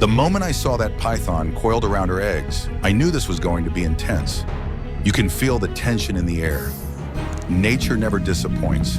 The moment I saw that python coiled around her eggs, I knew this was going to be intense. You can feel the tension in the air. Nature never disappoints.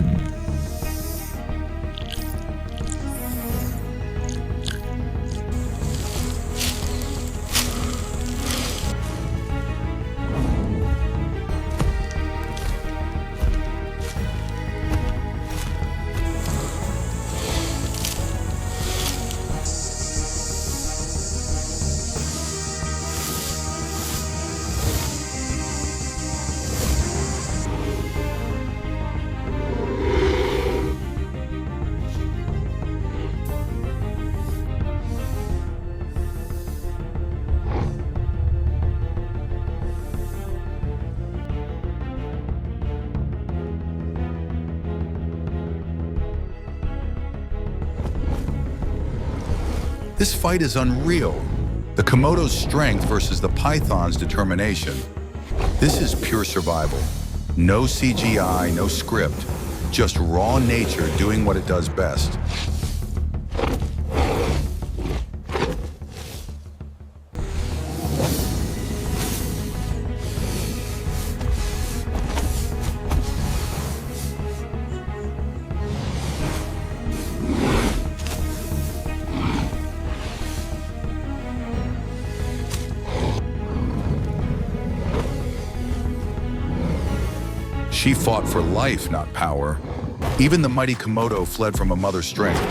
This fight is unreal. The Komodo's strength versus the python's determination. This is pure survival. No CGI, no script, just raw nature doing what it does best. She fought for life, not power. Even the mighty Komodo fled from a mother's strength.